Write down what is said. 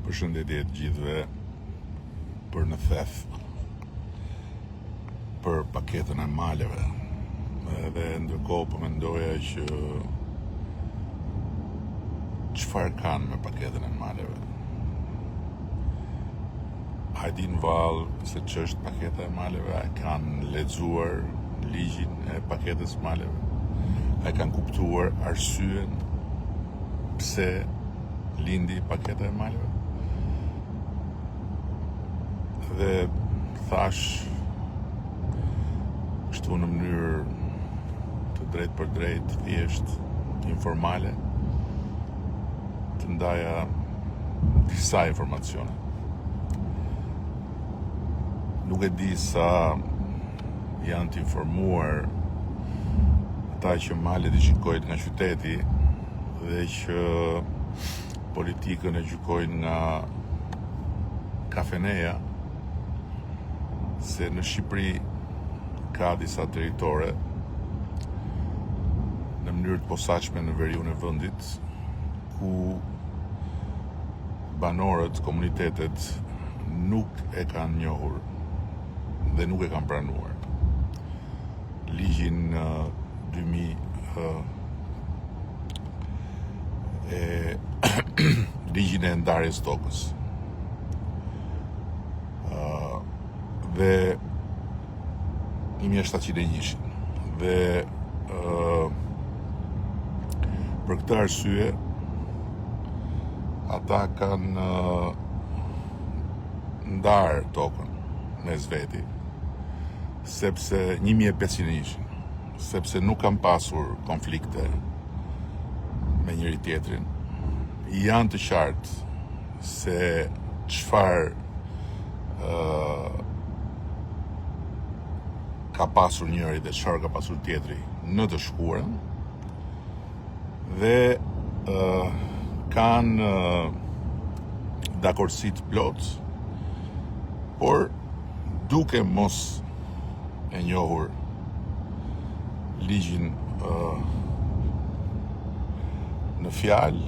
Përshëndetje të gjithëve për në theth për paketën e maleve. Edhe ndërkohë po mendoja që çfarë kanë me paketën e maleve. A e din vallë se ç'është paketa e maleve? A e kanë lexuar ligjin e paketës maleve? A e kanë kuptuar arsyen pse lindi paketa e maleve? Dhe thash kështu në mënyrë të drejt për drejt, thjesht, informale, të ndaja disa informacione. Nuk e di sa janë të informuar ata që malet i shikojnë nga qyteti dhe që politikën e gjykojnë nga kafeneja, se në Shqipëri ka disa territore në mënyrë të posaçme në veriun e vendit ku banorët, komunitetet nuk e kanë njohur dhe nuk e kanë pranuar ligjin 2000 ligjin e ndarjes tokës. Dhe 1701 dhe për këtë arsye ata kanë ndarë tokën mes veti, sepse 1500 sepse nuk kanë pasur konflikte me njëri tjetrin. Janë të qartë se çfarë ka pasur njëri dhe çfarë ka pasur tjetri në të shkuarën, dhe kanë dakordsi të plot, por duke mos e njohur ligjin në fjalë,